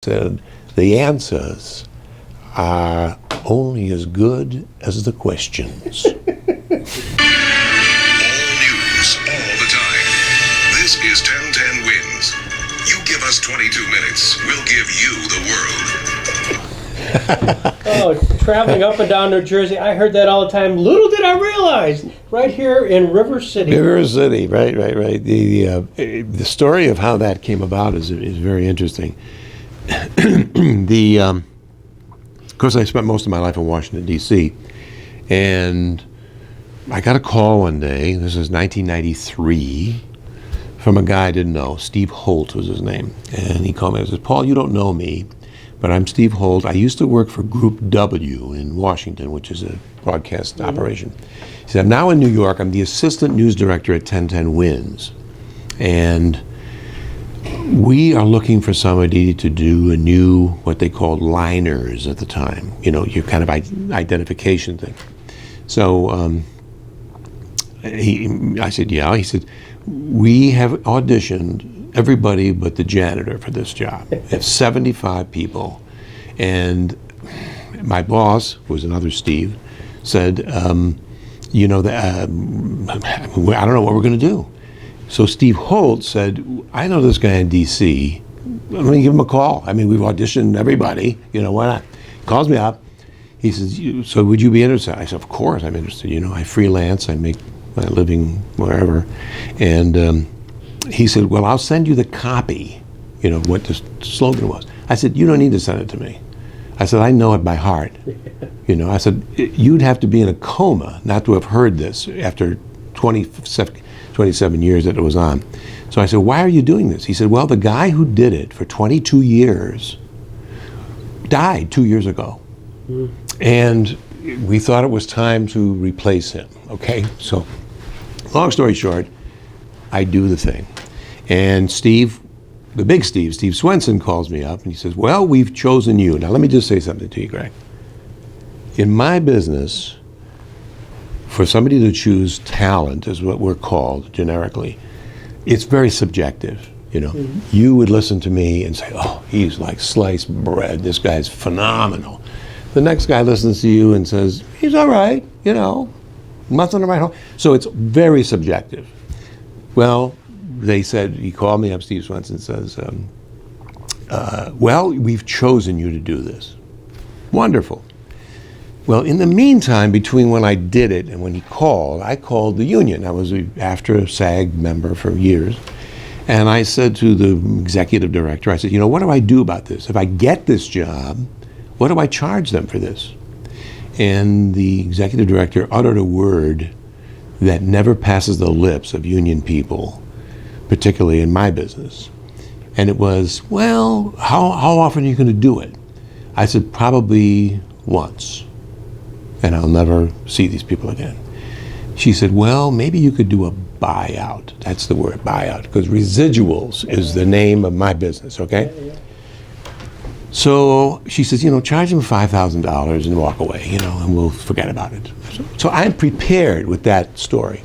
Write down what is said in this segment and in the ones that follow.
said, the answers are only as good as the questions. All news, all the time. This is 1010 Wins. You give us 22 minutes, we'll give you the world. Oh, traveling up and down New Jersey, I heard that all the time. Little did I realize, right here in River City. River City, right. The story of how that came about is very interesting. Of course, I spent most of my life in Washington, D.C., and I got a call one day, this is 1993, from a guy I didn't know. Steve Holt was his name. And he called me and says, Paul, you don't know me, but I'm Steve Holt. I used to work for Group W in Washington, which is a broadcast operation. He said, I'm now in New York. I'm the assistant news director at 1010 Wins. And we are looking for somebody to do a new, what they called liners at the time, your kind of identification thing. So I said, yeah. He said, we have auditioned everybody but the janitor for this job. We have 75 people. And my boss, who was another Steve, said, I don't know what we're going to do. So Steve Holt said, I know this guy in D.C. Let me give him a call. I mean, we've auditioned everybody. Why not? He calls me up. He says, so would you be interested? I said, of course I'm interested. I freelance. I make my living wherever. And he said, well, I'll send you the copy, what the slogan was. I said, you don't need to send it to me. I said, I know it by heart. I said, you'd have to be in a coma not to have heard this after 27 years that it was on. So I said, why are you doing this? He said, well, the guy who did it for 22 years died 2 years ago. And we thought it was time to replace him, okay? So long story short, I do the thing. And Steve, the big Steve Swenson calls me up and he says, well, we've chosen you. Now let me just say something to you, Greg. In my business, for somebody to choose talent is what we're called generically, it's very subjective. You would listen to me and say, oh, he's like sliced bread. This guy's phenomenal. The next guy listens to you and says, he's all right, nothing to write home. So it's very subjective. Well, they said, he called me up, Steve Swenson says, well, we've chosen you to do this. Wonderful. Well, in the meantime, between when I did it and when he called, I called the union. I was after a SAG member for years. And I said to the executive director, I said, what do I do about this? If I get this job, what do I charge them for this? And the executive director uttered a word that never passes the lips of union people, particularly in my business. And it was, well, how often are you going to do it? I said, probably once. And I'll never see these people again. She said, well, maybe you could do a buyout. That's the word, buyout, because residuals is the name of my business, okay? Yeah. So she says, charge them $5,000 and walk away, and we'll forget about it. So I'm prepared with that story.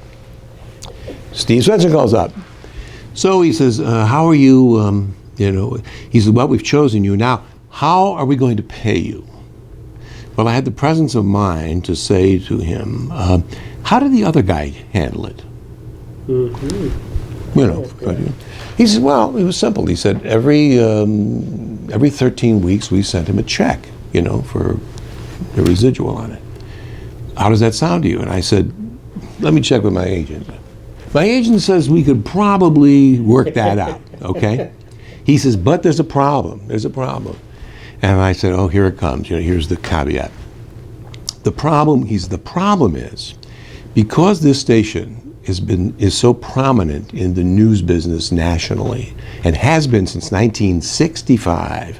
Steve Swenson calls up. So he says, how are you, he says, well, we've chosen you. Now, how are we going to pay you? Well, I had the presence of mind to say to him, how did the other guy handle it? He said, well, it was simple. He said, every 13 weeks we sent him a check, for the residual on it. How does that sound to you? And I said, let me check with my agent. My agent says we could probably work that out, okay? He says, but there's a problem. And I said, oh, here it comes. Here's the caveat. The problem is, because this station is so prominent in the news business nationally, and has been since 1965,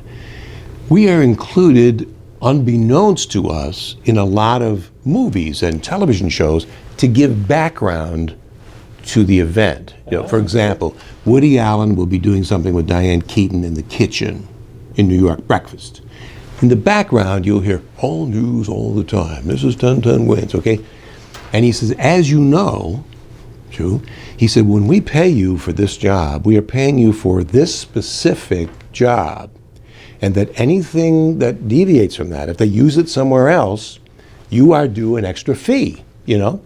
we are included, unbeknownst to us, in a lot of movies and television shows to give background to the event. For example, Woody Allen will be doing something with Diane Keaton in the kitchen in New York, breakfast. In the background, you'll hear all news all the time. This is 1010 Wins, okay? And he says, as you know, he said, when we pay you for this job, we are paying you for this specific job. And that anything that deviates from that, if they use it somewhere else, you are due an extra fee, you know?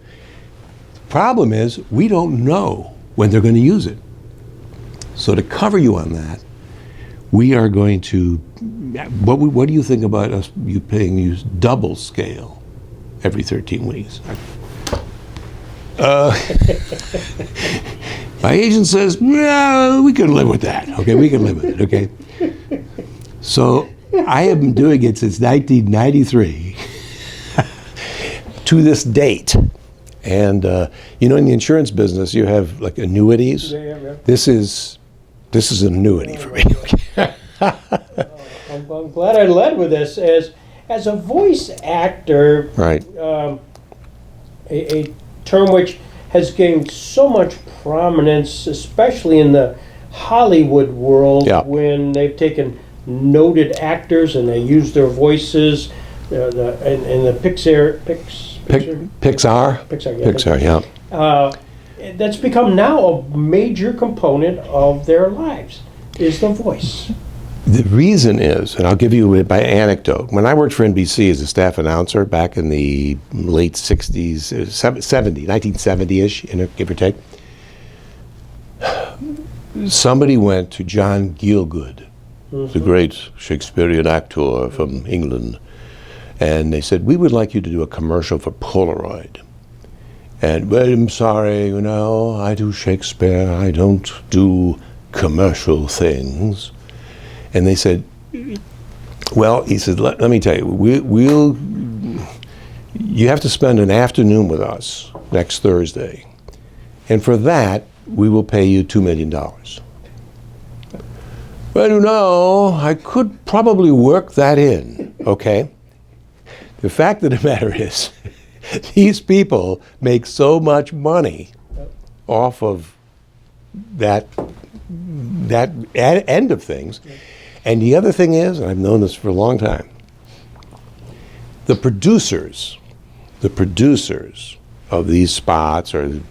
Problem is, we don't know when they're going to use it. So to cover you on that, we are going to, what do you think about us paying you double scale every 13 weeks? My agent says, yeah, we can live with that. Okay, we can live with it, okay? So I have been doing it since 1993 to this date. And you know, in the insurance business, you have like annuities. Yeah. This is an annuity for me. I'm glad I led with this. As a voice actor, Right. A term which has gained so much prominence, especially in the Hollywood world, Yeah. when they've taken noted actors and they use their voices. In the Pixar, Pixar, yeah. that's become now a major component of their lives, is the voice. The reason is, and I'll give you it by anecdote. When I worked for NBC as a staff announcer back in the late 60s, 1970-ish, give or take, somebody went to John Gielgud, the great Shakespearean actor from England, and they said, we would like you to do a commercial for Polaroid. And, well, I'm sorry, you know, I do Shakespeare, I don't do commercial things. And they said, well, he said, let me tell you, you have to spend an afternoon with us next Thursday. And for that, we will pay you $2 million. Well, you know, I could probably work that in, okay? The fact of the matter is, these people make so much money off of that end of things. And the other thing is, and I've known this for a long time, the producers of these spots or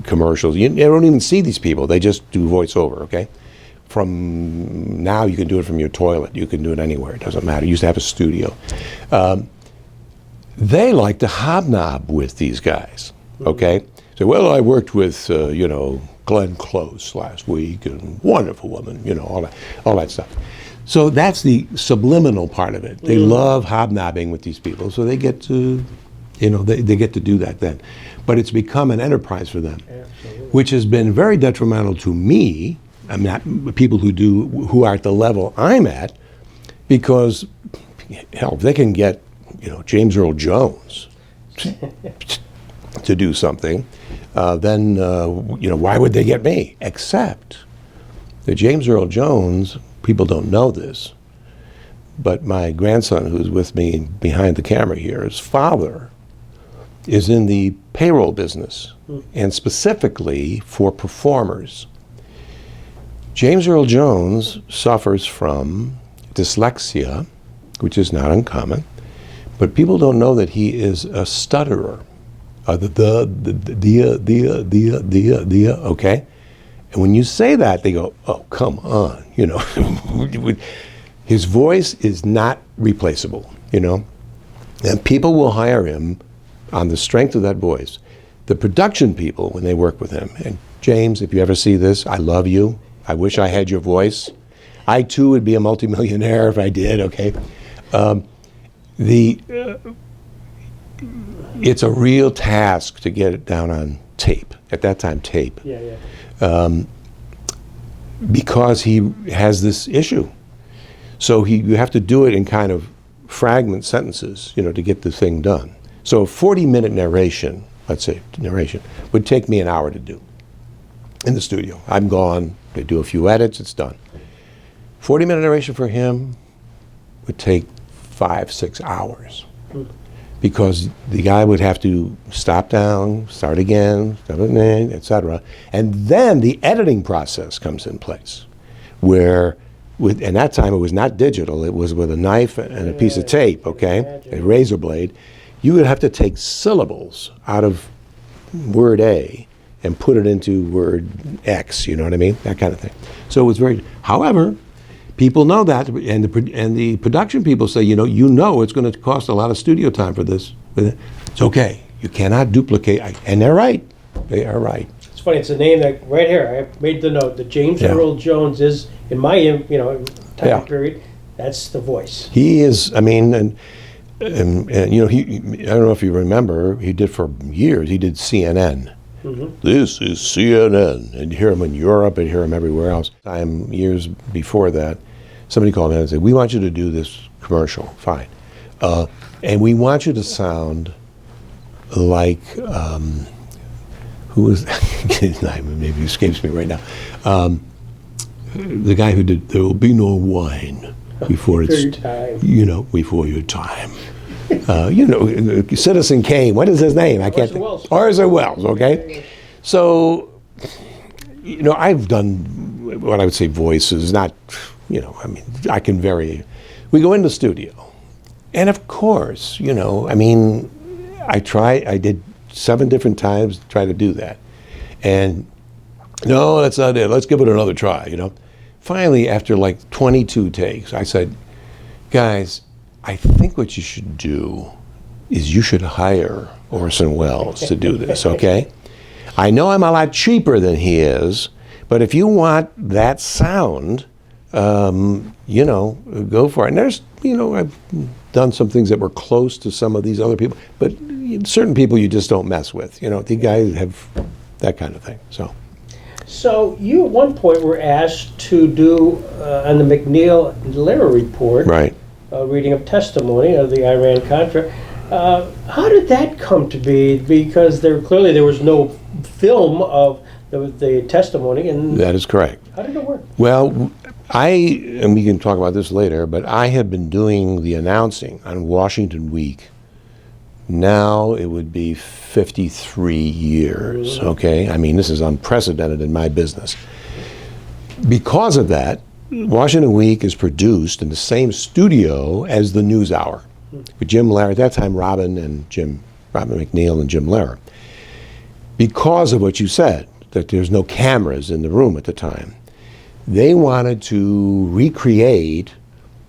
commercials, you don't even see these people. They just do voiceover, okay? From now, you can do it from your toilet. You can do it anywhere. It doesn't matter. You used to have a studio. They like to hobnob with these guys, okay? So, well, I worked with, you know, Glenn Close last week, and wonderful woman, you know, all that stuff. So that's the subliminal part of it. They love hobnobbing with these people, so they get to, you know, they get to do that then. But it's become an enterprise for them, Absolutely. which has been very detrimental to me. I'm not people who are at the level I'm at, because hell, if they can get, you know, James Earl Jones to do something, then you know, why would they get me? Except that James Earl Jones, people don't know this, but my grandson, who's with me behind the camera here, his father is in the payroll business, and specifically for performers. James Earl Jones suffers from dyslexia, which is not uncommon, but people don't know that he is a stutterer. Okay? And when you say that, they go, oh, come on, you know. His voice is not replaceable, you know. And people will hire him on the strength of that voice. The production people, when they work with him, and James, if you ever see this, I love you. I wish I had your voice. I, too, would be a multimillionaire if I did, okay? It's a real task to get it down on tape. At that time, tape. Yeah. Because he has this issue. So you have to do it in kind of fragment sentences, you know, to get the thing done. So a 40-minute narration, let's say, would take me an hour to do in the studio. I'm gone, they do a few edits, it's done. 40-minute narration for him would take 5-6 hours. Because the guy would have to stop down, start again, etc. And then the editing process comes in place, where, and that time it was not digital, it was with a knife and a piece of tape, okay, a razor blade. You would have to take syllables out of word A and put it into word X, you know what I mean? That kind of thing. So it was very, however, People know that, and the production people say, it's going to cost a lot of studio time for this. But it's okay. You cannot duplicate, and they're right. They are right. It's funny. It's a name that right here. I made the note that James Earl Jones is in my time period. That's the voice. He is. I mean, and he. I don't know if you remember. He did for years. He did CNN. Mm-hmm. This is CNN, and you hear him in Europe, and hear him everywhere else. Years before that, somebody called in and said, "We want you to do this commercial." Fine, and we want you to sound like who is his name? Maybe escapes me right now. The guy who did "There Will Be No Wine Before It's Before Your Time." Citizen Kane. What is his name? I can't think. Orson Welles. Okay, so I've done what I would say voices. Not, I can vary. We go in the studio, and of course, I did 7 different times to try to do that, and no, that's not it. Let's give it another try. Finally, after like 22 takes, I said, guys, I think what you should do is you should hire Orson Welles to do this, okay? I know I'm a lot cheaper than he is, but if you want that sound, go for it. And there's, I've done some things that were close to some of these other people, but certain people you just don't mess with. The guys have that kind of thing, so. So you at one point were asked to do on the McNeil-Lehrer report, right? Reading of testimony of the Iran-Contra. How did that come to be? Because there was no film of the testimony. And that is correct. How did it work? Well, and we can talk about this later, but I have been doing the announcing on Washington Week. Now it would be 53 years, okay? I mean, this is unprecedented in my business. Because of that, Washington Week is produced in the same studio as the NewsHour with Jim Lehrer. At that time, Robin McNeil and Jim Lehrer. Because of what you said, that there's no cameras in the room at the time, they wanted to recreate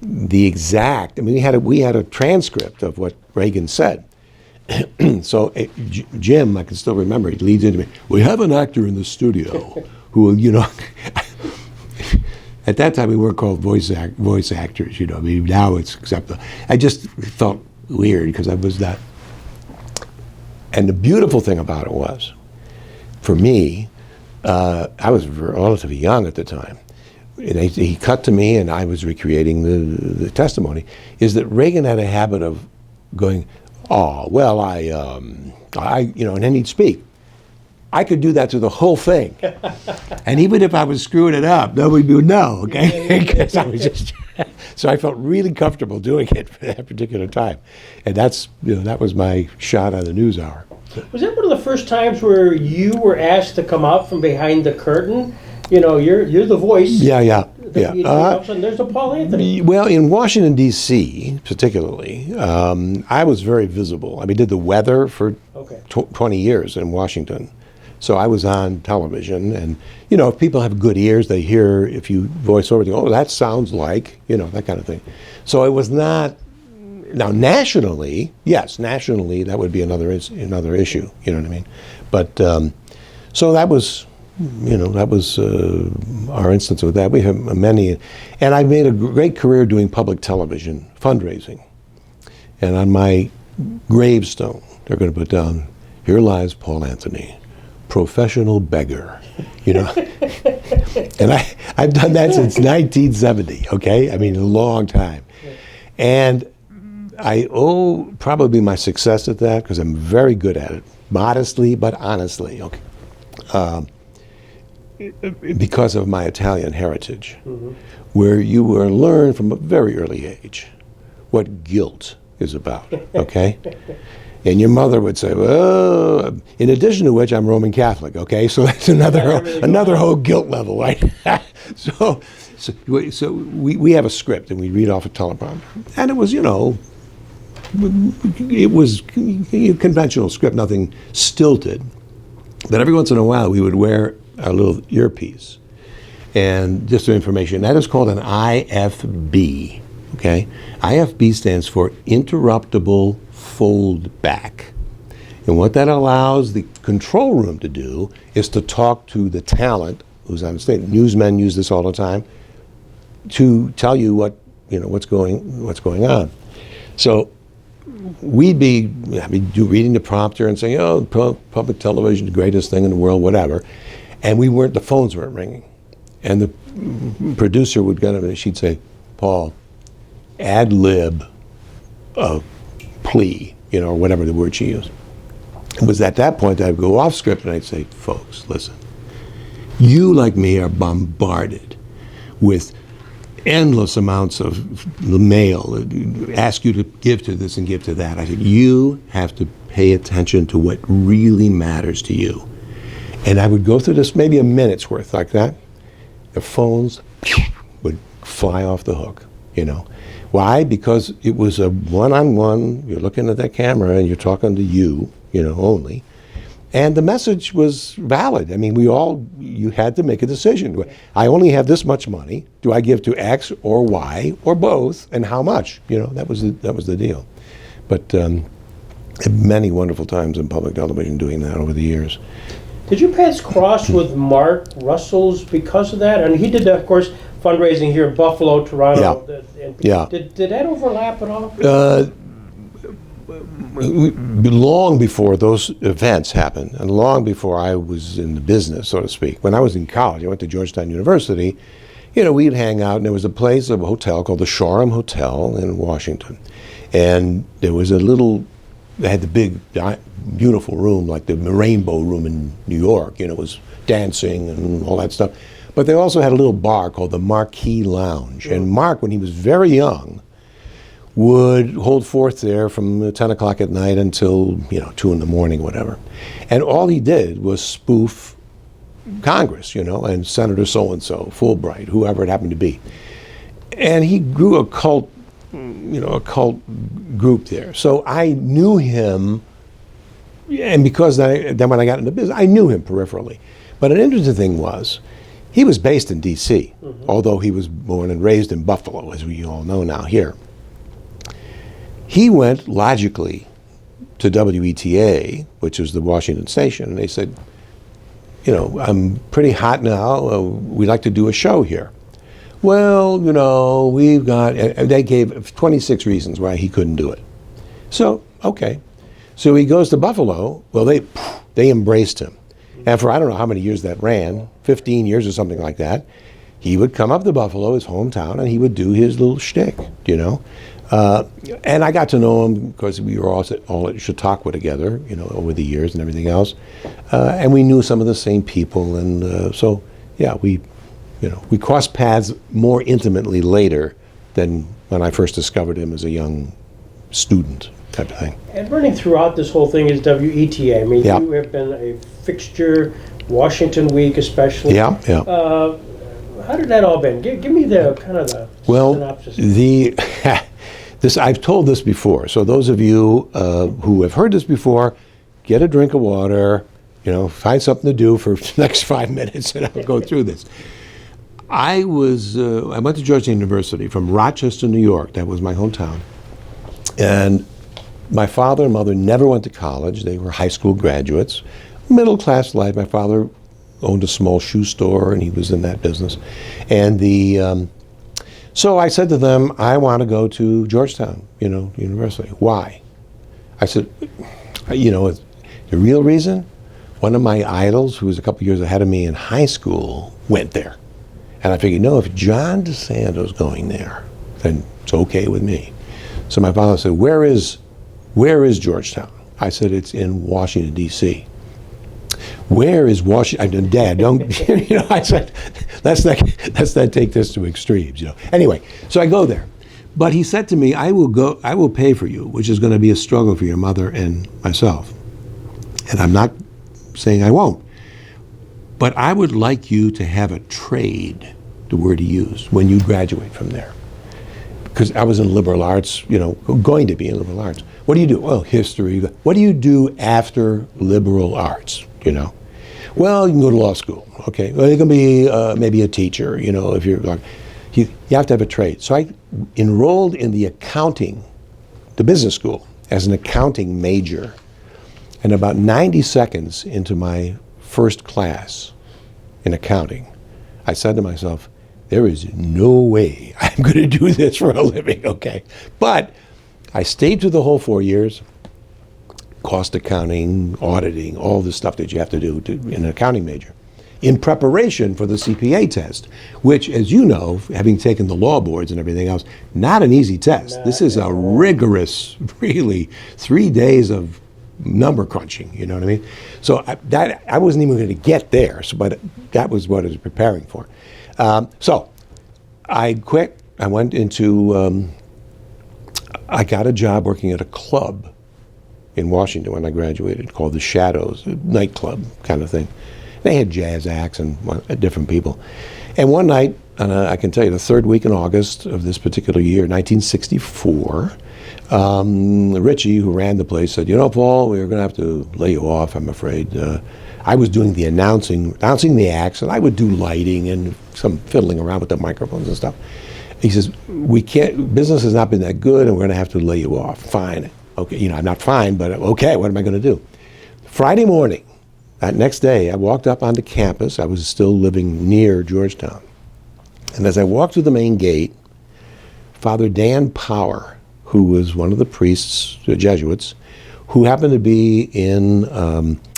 the exact. I mean, we had a transcript of what Reagan said. So Jim, I can still remember, he leads into me. We have an actor in the studio who, at that time we weren't called voice actors. I mean, now it's acceptable. I just felt weird because I was not. And the beautiful thing about it was, for me, I was relatively young at the time. And he cut to me, and I was recreating the testimony. Is that Reagan had a habit of going, "Oh, well, and then he'd speak. I could do that through the whole thing, and even if I was screwing it up, nobody would know. Okay, because I was just. So I felt really comfortable doing it for that particular time, and that was my shot on the NewsHour. Was that one of the first times where you were asked to come out from behind the curtain? You're the voice. Yeah. All of a sudden, there's a Paul Anthony. Well, in Washington, D.C., particularly, I was very visible. I mean, did the weather for 20 years in Washington. So I was on television, and, if people have good ears, they hear, if you voice over, they go, "Oh, that sounds like," that kind of thing. So it was not, now nationally, that would be another issue, you know what I mean? But, so that was... that was our instance with that. We have many, and I've made a great career doing public television, fundraising. And on my gravestone, they're going to put down, "Here lies Paul Anthony, professional beggar." And I've done that since 1970, okay? I mean, a long time. And I owe probably my success at that, because I'm very good at it, modestly but honestly, okay? Because of my Italian heritage, where you were learned from a very early age what guilt is about, okay? And your mother would say, "Well," in addition to which I'm Roman Catholic, okay? So that's another whole guilt level, right? So we have a script, and we read off a teleprompter. And it was, it was a conventional script, nothing stilted. But every once in a while, we would wear a little earpiece, And just for information, that is called an IFB. Okay, IFB stands for interruptible fold back. And what that allows the control room to do is to talk to the talent who's on stage. Newsmen use this all the time to tell you what's going on. So we'd be reading the prompter and saying, "Oh, public television, the greatest thing in the world," whatever, and the phones weren't ringing, and the producer would get up and she'd say, "Paul, ad lib a plea," or whatever the word she used. It was at that point that I'd go off script and I'd say, "Folks, listen, you like me are bombarded with endless amounts of mail that ask you to give to this and give to that. I said, you have to pay attention to what really matters to you." And I would go through this maybe a minute's worth like that. The phones would fly off the hook, Why? Because it was a one-on-one, you're looking at that camera and you're talking to you, only. And the message was valid. I mean, you had to make a decision. I only have this much money. Do I give to X or Y or both, and how much? That was the deal. But many wonderful times in public television doing that over the years. Did your paths cross with Mark Russell's because of that? And he did, of course, fundraising here in Buffalo, Toronto. Yeah. Did that overlap at all? Long before those events happened, and long before I was in the business, so to speak. When I was in college, I went to Georgetown University. We'd hang out, and there was a hotel called the Shoreham Hotel in Washington. And there was they had the big, beautiful room, like the Rainbow Room in New York. It was dancing and all that stuff. But they also had a little bar called the Marquee Lounge. And Mark, when he was very young, would hold forth there from 10 o'clock at night until 2 in the morning, whatever. And all he did was spoof Congress, and Senator so-and-so, Fulbright, whoever it happened to be. And he grew a cult group there. So I knew him, and because then when I got into business, I knew him peripherally. But an interesting thing was, he was based in D.C., although he was born and raised in Buffalo, as we all know now here. He went logically to WETA, which was the Washington station, and they said, "I'm pretty hot now. We'd like to do a show here." "Well, we've got," and they gave 26 reasons why he couldn't do it. So, okay. So he goes to Buffalo. Well, they embraced him. And for I don't know how many years that ran, 15 years or something like that, he would come up to Buffalo, his hometown, and he would do his little shtick, And I got to know him because we were all at Chautauqua together, over the years and everything else. And we knew some of the same people. And so, yeah, we crossed paths more intimately later than when I first discovered him as a young student type of thing. And running throughout this whole thing is WETA. I mean, you have been a fixture, Washington Week especially. Yeah. How did that all been? Give me the kind of the synopsis. I've told this before, so those of you who have heard this before, get a drink of water, find something to do for the next 5 minutes, and I'll go through this. I went to Georgetown University from Rochester, New York. That was my hometown. And my father and mother never went to college. They were high school graduates. Middle class life. My father owned a small shoe store, and he was in that business. And so I said to them, I want to go to Georgetown, University. Why? I said, the real reason, one of my idols, who was a couple years ahead of me in high school, went there. And I figured, no, if John DeSanto's going there, then it's okay with me. So my father said, where is Georgetown? I said, it's in Washington, D.C. Where is Washington? Dad, don't, I said, let's not take this to extremes, Anyway, so I go there. But he said to me, I will pay for you, which is going to be a struggle for your mother and myself. And I'm not saying I won't. But I would like you to have a trade, the word he used, when you graduate from there. Because I was in liberal arts, going to be in liberal arts. What do you do? Well, history. What do you do after liberal arts, Well, you can go to law school. Okay. Well, you can be maybe a teacher, if you're like, you have to have a trade. So I enrolled in the business school as an accounting major. And about 90 seconds into my first class in accounting, I said to myself, there is no way I'm going to do this for a living, okay? But I stayed through the whole 4 years, cost accounting, auditing, all the stuff that you have to do in an accounting major, in preparation for the CPA test, which, as you know, having taken the law boards and everything else, not an easy test. This is a rigorous, really, 3 days of number crunching, you know what I mean? So I wasn't even going to get there, but that was what I was preparing for. So I quit. I went into, I got a job working at a club in Washington when I graduated called the Shadows, a nightclub kind of thing. They had jazz acts and different people. And one night, I can tell you, the third week in August of this particular year, 1964, Richie, who ran the place, said, Paul, we're going to have to lay you off, I'm afraid. I was doing the announcing the acts, and I would do lighting and some fiddling around with the microphones and stuff. He says, business has not been that good, and we're going to have to lay you off. Fine. Okay, I'm not fine, but okay, what am I going to do? Friday morning, that next day, I walked up onto campus. I was still living near Georgetown. And as I walked through the main gate, Father Dan Power, who was one of the priests, the Jesuits, who happened to be in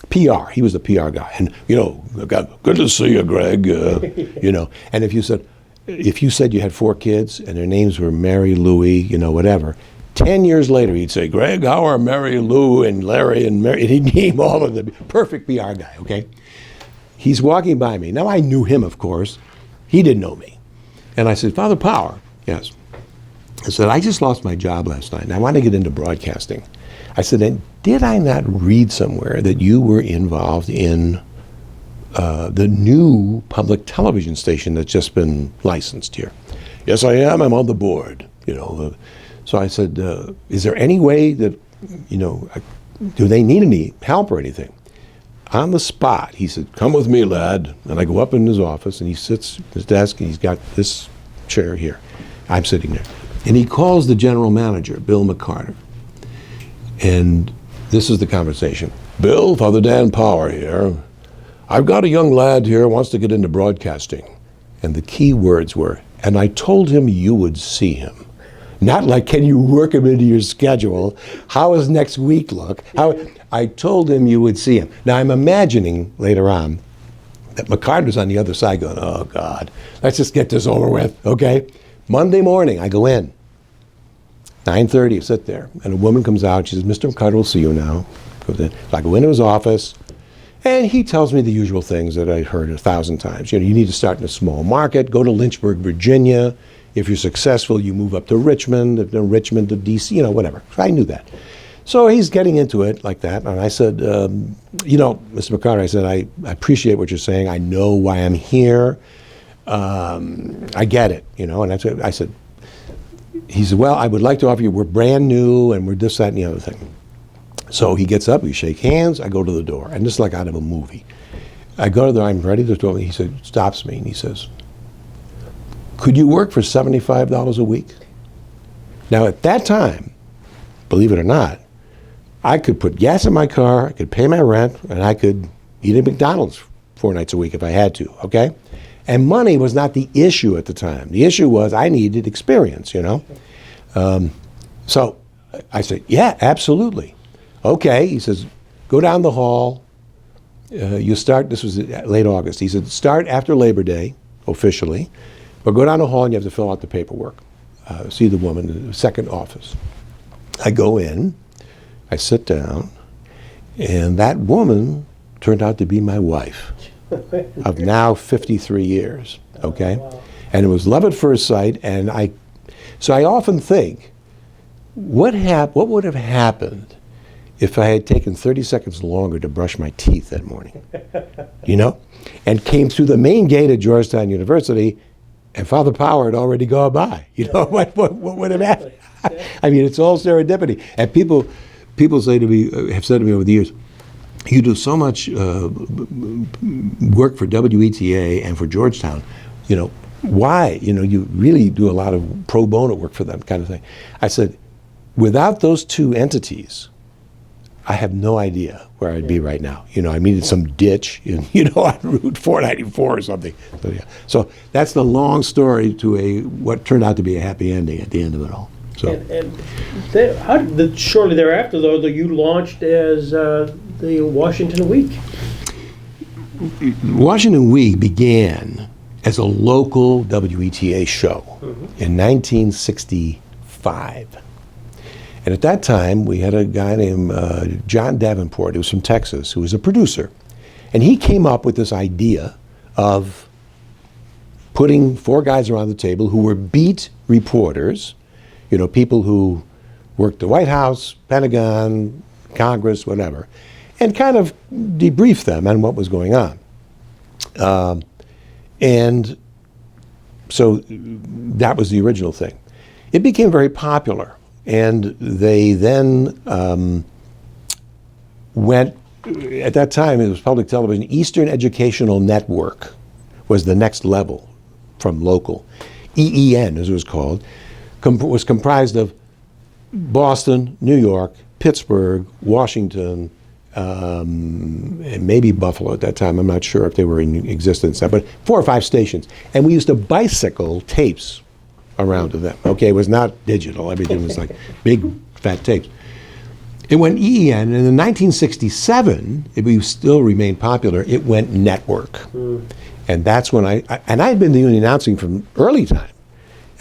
PR. He was the PR guy. And, good to see you, Greg, And if you said you had 4 kids and their names were Mary, Louie, whatever, 10 years later, he'd say, Greg, how are Mary Lou and Larry and Mary? And he'd name all of them. Perfect PR guy, okay? He's walking by me. Now, I knew him, of course. He didn't know me. And I said, Father Power, yes. I said, I just lost my job last night, and I want to get into broadcasting. I said, and did I not read somewhere that you were involved in the new public television station that's just been licensed here? Yes, I am. I'm on the board, So I said, is there any way that, do they need any help or anything? On the spot, he said, come with me, lad. And I go up in his office, and he sits at his desk, and he's got this chair here. I'm sitting there. And he calls the general manager, Bill McCarter. And this is the conversation. Bill, Father Dan Power here. I've got a young lad here who wants to get into broadcasting. And the key words were, and I told him you would see him. Not like, can you work him into your schedule? How does next week look? I told him you would see him. Now, I'm imagining later on that McCarter's on the other side going, oh, God, let's just get this over with, okay? Monday morning, I go in. 9:30, I sit there, and a woman comes out. She says, Mr. McCarter will see you now. Goes in. So I go into his office, and he tells me the usual things that I've heard 1,000 times. You need to start in a small market, go to Lynchburg, Virginia. If you're successful, you move up to Richmond, Richmond to D.C., whatever. So I knew that. So he's getting into it like that, and I said, Mr. McCarter, I said, I appreciate what you're saying. I know why I'm here. I get it, and I said, he said, well, I would like to offer you, we're brand new, and we're this, that, and the other thing. So he gets up, we shake hands, I go to the door, and this is like out of a movie. I go to the door, I'm ready to talk, he said, stops me, and he says, could you work for $75 a week? Now, at that time, believe it or not, I could put gas in my car, I could pay my rent, and I could eat at McDonald's 4 nights a week if I had to, okay? And money was not the issue at the time. The issue was I needed experience, So I said, yeah, absolutely. Okay, he says, go down the hall. You start, this was late August. He said, start after Labor Day, officially, but go down the hall and you have to fill out the paperwork. See the woman in the second office. I go in, I sit down, and that woman turned out to be my wife of now 53 years, okay? Wow. And it was love at first sight, and I often think, what would have happened if I had taken 30 seconds longer to brush my teeth that morning, and came through the main gate at Georgetown University, and Father Power had already gone by, what would have happened? I mean, it's all serendipity. And people say to me, have said to me over the years, you do so much work for WETA and for Georgetown, you know, why? You know, you really do a lot of pro bono work for them, kind of thing. I said, without those two entities, I have no idea where I'd be right now. You know, I needed some ditch, on Route 494 or something. So, yeah. So that's the long story to what turned out to be a happy ending at the end of it all. So. And shortly thereafter, though, you launched as the Washington Week. Washington Week began as a local WETA show in 1965. And at that time, we had a guy named John Davenport, who was from Texas, who was a producer. And he came up with this idea of putting four guys around the table who were beat reporters, you know, people who worked the White House, Pentagon, Congress, whatever, and kind of debrief them on what was going on. And so that was the original thing. It became very popular. And they then went, at that time it was public television, Eastern Educational Network was the next level from local. EEN, as it was called, was comprised of Boston, New York, Pittsburgh, Washington, and maybe Buffalo at that time. I'm not sure if they were in existence, but 4 or 5 stations. And we used to bicycle tapes around to them. Okay, it was not digital. Everything was like big, fat tapes. It went EEN, and in 1967, it still remained popular, it went network. And that's when I had been doing announcing from early time.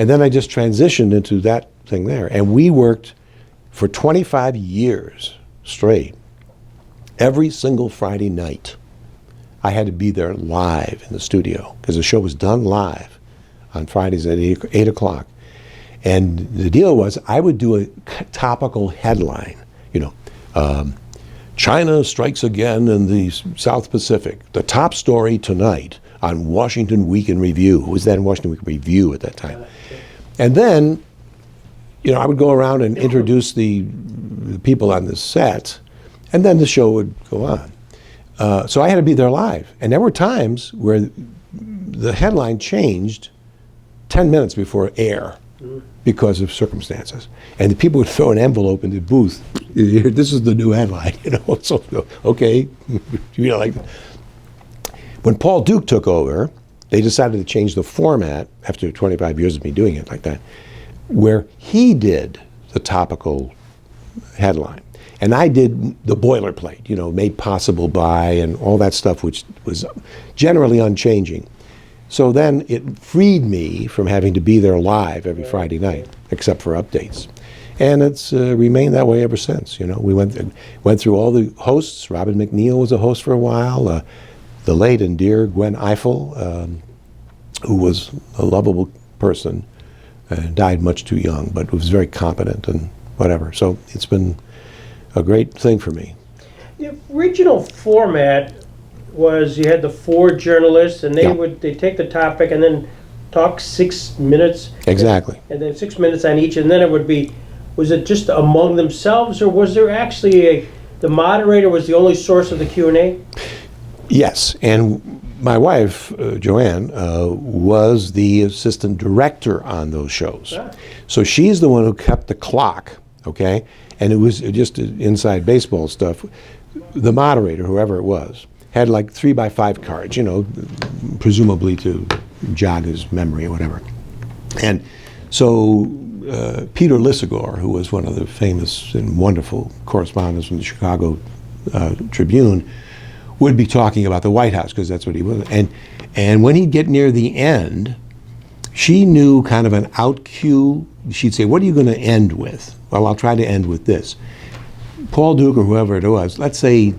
And then I just transitioned into that thing there. And we worked for 25 years straight. Every single Friday night, I had to be there live in the studio, because the show was done live on Fridays at 8 o'clock. And the deal was, I would do a topical headline, China strikes again in the South Pacific. The top story tonight on Washington Week in Review. It was then Washington Week Review at that time. And then, I would go around and introduce the people on the set, and then the show would go on. So I had to be there live. And there were times where the headline changed 10 minutes before air because of circumstances. And the people would throw an envelope in the booth. This is the new headline, So, okay, When Paul Duke took over, they decided to change the format after 25 years of me doing it like that, where he did the topical headline. And I did the boilerplate, made possible by and all that stuff, which was generally unchanging. So then it freed me from having to be there live every Friday night, except for updates. And it's remained that way ever since. We went through all the hosts. Robin McNeil was a host for a while. The late and dear Gwen Eiffel, who was a lovable person, died much too young, but was very competent and whatever. So it's been a great thing for me. The original format was you had the 4 journalists, and they take the topic and then talk 6 minutes. Exactly. And then 6 minutes on each, and then it would be, was it just among themselves, or was there actually the moderator was the only source of the Q&A? Yes, and my wife, Joanne, was the assistant director on those shows. So she's the one who kept the clock, okay? And it was just inside baseball stuff. The moderator, whoever it was, had like 3x5 cards, presumably to jog his memory or whatever. And so Peter Lissagore, who was one of the famous and wonderful correspondents from the Chicago Tribune, would be talking about the White House, because that's what he was. And when he'd get near the end, she knew kind of an out cue. She'd say, what are you going to end with? Well, I'll try to end with this. Paul Duke, or whoever it was, let's say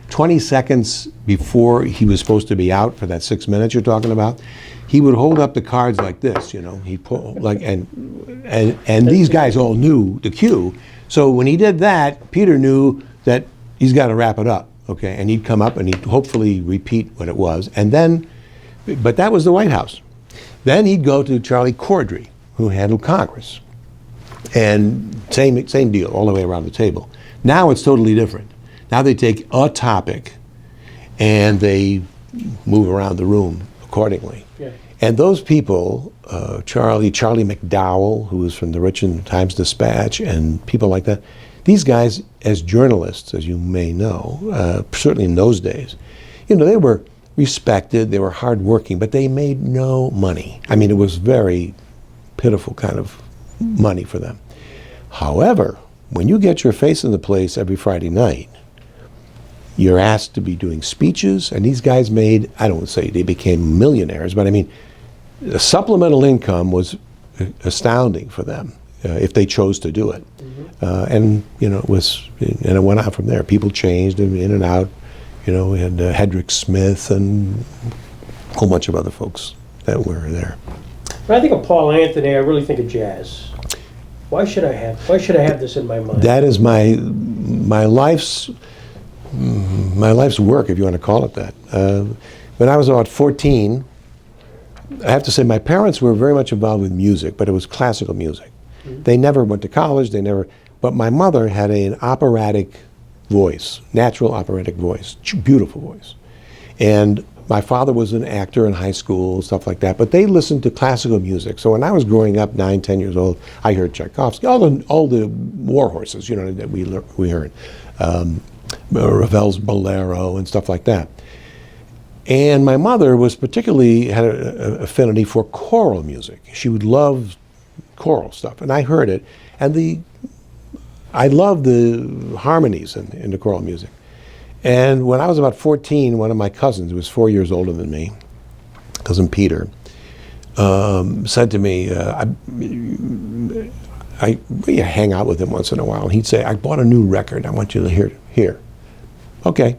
20 seconds before he was supposed to be out for that 6 minutes you're talking about, he would hold up the cards like this, He'd pull, and these guys all knew the cue. So when he did that, Peter knew that he's got to wrap it up, okay? And he'd come up and he'd hopefully repeat what it was. And then, but that was the White House. Then he'd go to Charlie Cordry, who handled Congress. And same deal all the way around the table. Now it's totally different. Now they take a topic and they move around the room accordingly. Yeah. And those people, Charlie McDowell, who was from the Richmond Times-Dispatch, and people like that, these guys, as journalists, as you may know, certainly in those days, they were respected, they were hardworking, but they made no money. I mean, it was very pitiful kind of money for them. However, when you get your face in the place every Friday night, you're asked to be doing speeches, and these guys made, I don't say they became millionaires, but I mean, the supplemental income was astounding for them if they chose to do it. And it was, and it went out from there. People changed in and out. We had Hedrick Smith and a whole bunch of other folks that were there. When I think of Paul Anthony, I really think of jazz. Why should I have this in my mind? That is my life's work, if you want to call it that. When I was about 14, I have to say my parents were very much involved with music, but it was classical music. They never went to college, but my mother had an operatic voice, natural operatic voice, beautiful voice. And my father was an actor in high school, stuff like that, but they listened to classical music. So when I was growing up, 9, 10 years old, I heard Tchaikovsky, all the war horses, that we heard. Ravel's Bolero and stuff like that. And my mother was particularly had an affinity for choral music. She would love choral stuff, and I heard it. And I loved the harmonies in the choral music. And when I was about 14, one of my cousins, who was 4 years older than me, cousin Peter, said to me, we hang out with him once in a while, and he'd say, I bought a new record, I want you to hear. Okay.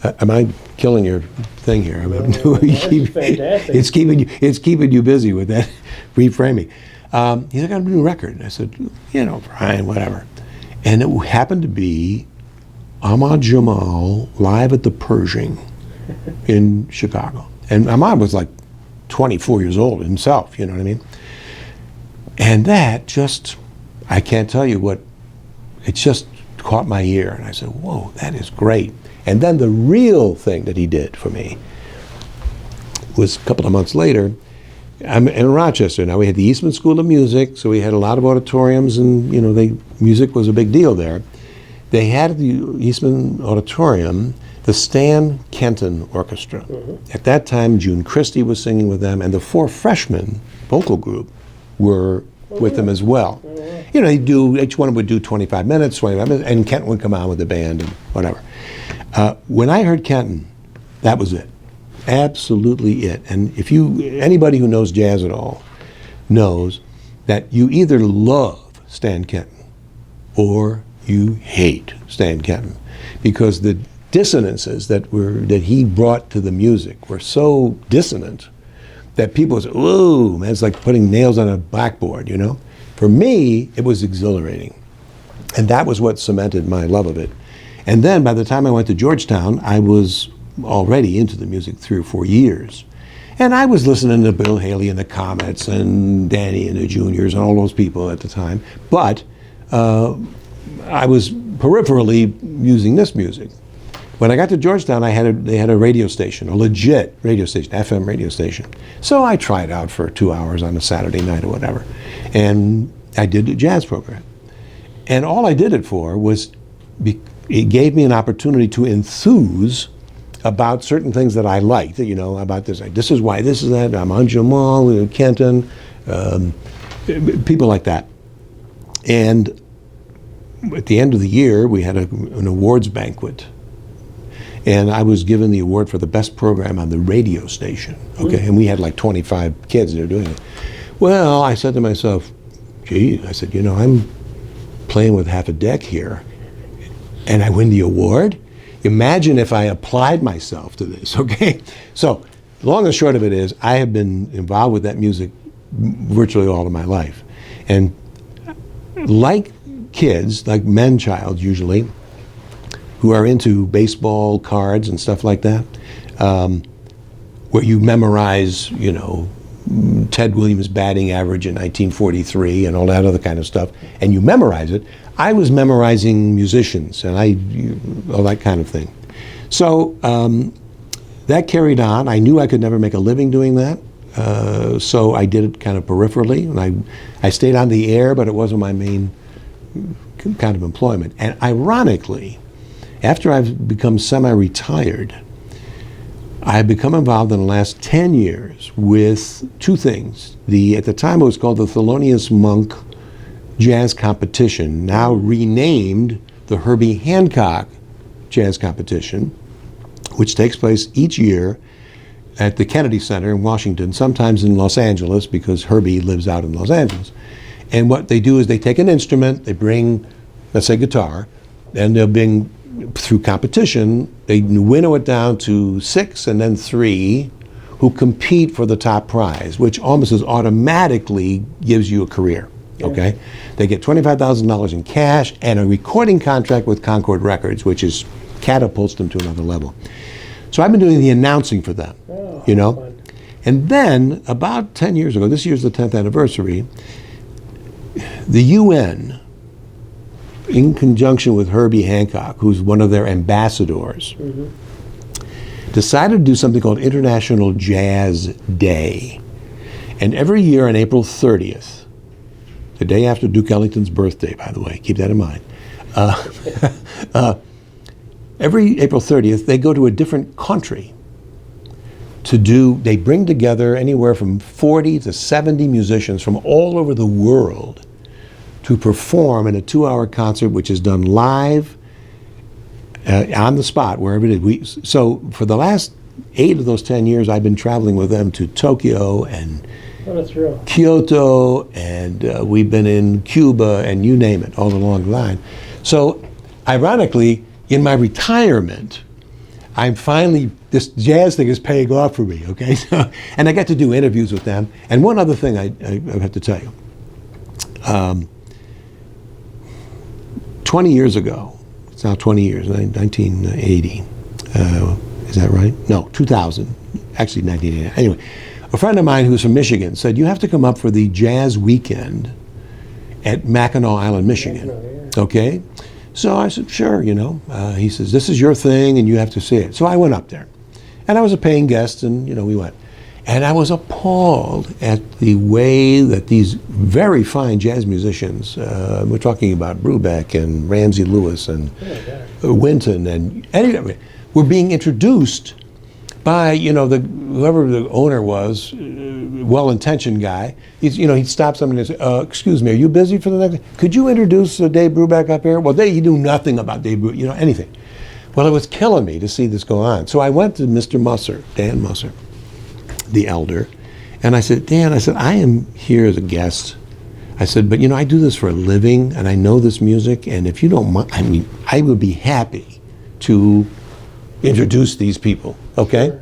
Am I killing your thing here? That's fantastic. It's keeping you busy with that reframing. He's like, I got a new record. And I said, Brian, whatever. And it happened to be Ahmad Jamal live at the Pershing in Chicago. And Ahmad was like 24 years old himself, you know what I mean? And that just, I can't tell you what, it just caught my ear. And I said, whoa, that is great. And then the real thing that he did for me was a couple of months later. I'm in Rochester now. We had the Eastman School of Music, so we had a lot of auditoriums, and music was a big deal there. They had at the Eastman Auditorium the Stan Kenton Orchestra. At that time, June Christie was singing with them, and the 4 freshmen vocal group were with them as well. Each one would do 25 minutes, and Kenton would come on with the band and whatever. When I heard Kenton, that was it. Absolutely it. And anybody who knows jazz at all knows that you either love Stan Kenton or you hate Stan Kenton, because the dissonances that he brought to the music were so dissonant that people say, "Ooh, man, it's like putting nails on a blackboard." For me, it was exhilarating, and that was what cemented my love of it. And then by the time I went to Georgetown, I was already into the music 3 or 4 years. And I was listening to Bill Haley and the Comets and Danny and the Juniors and all those people at the time. But I was peripherally using this music. When I got to Georgetown, they had a radio station, a legit radio station, FM radio station. So I tried out for 2 hours on a Saturday night or whatever. And I did a jazz program. And all I did it for was, it gave me an opportunity to enthuse about certain things that I liked, about this. This is why, this is that. Ahmad Jamal, Kenton, people like that. And at the end of the year, we had an awards banquet. And I was given the award for the best program on the radio station. Okay, and we had like 25 kids that were doing it. Well, I said to myself, gee, I said, I'm playing with half a deck here, and I win the award? Imagine if I applied myself to this, okay? So, long and short of it is, I have been involved with that music virtually all of my life. And like kids, like men-child usually, who are into baseball cards and stuff like that, where you memorize, Ted Williams' batting average in 1943 and all that other kind of stuff, and you memorize it. I was memorizing musicians and all that kind of thing. So that carried on. I knew I could never make a living doing that, so I did it kind of peripherally. And I stayed on the air, but it wasn't my main kind of employment. And ironically, after I've become semi-retired, I've become involved in the last 10 years with two things. At the time it was called the Thelonious Monk Jazz Competition, now renamed the Herbie Hancock Jazz Competition, which takes place each year at the Kennedy Center in Washington, sometimes in Los Angeles, because Herbie lives out in Los Angeles. And what they do is they take an instrument, they bring, let's say, guitar, and they'll bring, through competition, they winnow it down to 6 and then 3 who compete for the top prize, which almost as automatically gives you a career, okay? They get $25,000 in cash and a recording contract with Concord Records, which is catapults them to another level. So I've been doing the announcing for them, you know? Fun. And then about 10 years ago, this year's the 10th anniversary, the UN, in conjunction with Herbie Hancock, who's one of their ambassadors, decided to do something called International Jazz Day. And every year on April 30th, the day after Duke Ellington's birthday, by the way, keep that in mind, every April 30th, they go to a different country they bring together anywhere from 40 to 70 musicians from all over the world to perform in a 2-hour concert, which is done live on the spot, wherever it is. So for the last 8 of those 10 years, I've been traveling with them to Tokyo and Kyoto, and we've been in Cuba, and you name it, all along the line. So ironically, in my retirement, I'm finally, this jazz thing is paying off for me, okay? So, and I got to do interviews with them. And one other thing I have to tell you. 20 years ago, it's now 20 years, 1980, is that right? No, 2000, actually 1980. Anyway, a friend of mine who's from Michigan said, you have to come up for the jazz weekend at Mackinac Island, Michigan, okay? So I said, sure, you know. He says, this is your thing and you have to see it. So I went up there. And I was a paying guest and, you know, we went. And I was appalled at the way that these very fine jazz musicians, we're talking about Brubeck and Ramsey Lewis and Wynton and anyway, were being introduced by, you know, whoever the owner was, well-intentioned guy. He'd stop somebody and say, excuse me, are you busy for the next? Could you introduce Dave Brubeck up here? Well, he knew nothing about Dave Brubeck, you know, anything. Well, it was killing me to see this go on. So I went to Mr. Musser, Dan Musser, the elder, and I said, Dan, I am here as a guest. I said, but you know, I do this for a living and I know this music, and if you don't mind, I mean, I would be happy to introduce these people, okay? Sure.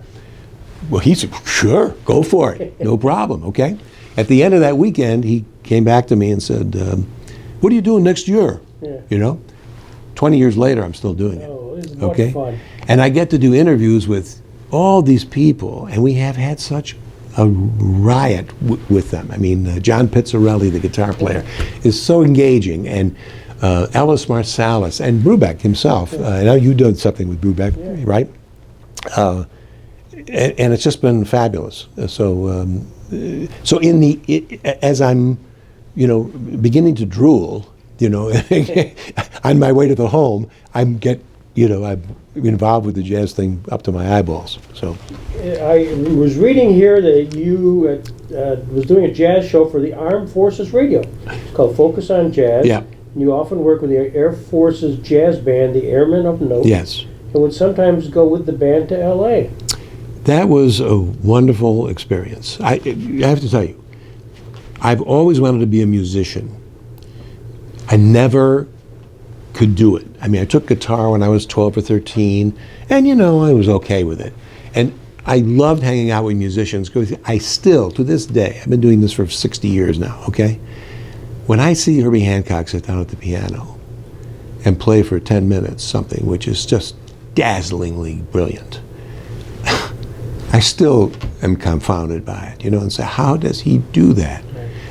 Well, he said, sure, go for it, no problem, okay? At the end of that weekend, he came back to me and said, what are you doing next year? Yeah. You know, 20 years later, I'm still doing it. Oh, this is okay? Fun. And I get to do interviews with all these people, and we have had such a riot with them. I mean, John Pizzarelli, the guitar player, is so engaging, and Ellis Marsalis, and Brubeck himself. I know you did something with Brubeck, right? And it's just been fabulous. So as I'm, you know, beginning to drool, you know, on my way to the home, I'm involved with the jazz thing up to my eyeballs. So I was reading here that you was doing a jazz show for the Armed Forces Radio. It's called Focus on Jazz. Yeah. You often work with the Air Force's jazz band, the Airmen of Note. Yes. And would sometimes go with the band to L.A. That was a wonderful experience. I have to tell you, I've always wanted to be a musician. I never could do it. I mean, I took guitar when I was 12 or 13, and you know, I was okay with it. And I loved hanging out with musicians because I still, to this day, I've been doing this for 60 years now, okay? When I see Herbie Hancock sit down at the piano and play for 10 minutes something which is just dazzlingly brilliant, I I still am confounded by it, and say, how does he do that?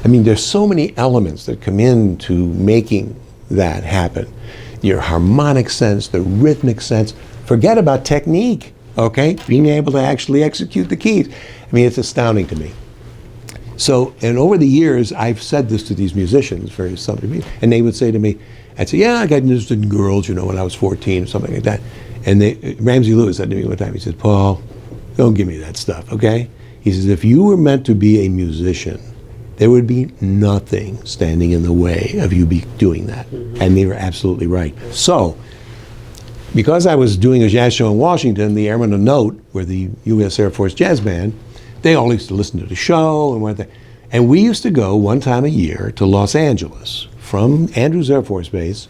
I mean, there's so many elements that come into making that happen. Your harmonic sense, the rhythmic sense. Forget about technique, okay? Being able to actually execute the keys. I mean, it's astounding to me. So, and over the years, I've said this to these musicians, various somebody, and they would say to me, I'd say, yeah, I got interested in girls, when I was 14 or something like that. And Ramsey Lewis said to me one time, he said, Paul, don't give me that stuff, okay? He says, if you were meant to be a musician, there would be nothing standing in the way of you be doing that. And they were absolutely right. So, because I was doing a jazz show in Washington, the Airmen of Note, were the U.S. Air Force Jazz Band, they all used to listen to the show and went there. And we used to go one time a year to Los Angeles from Andrews Air Force Base.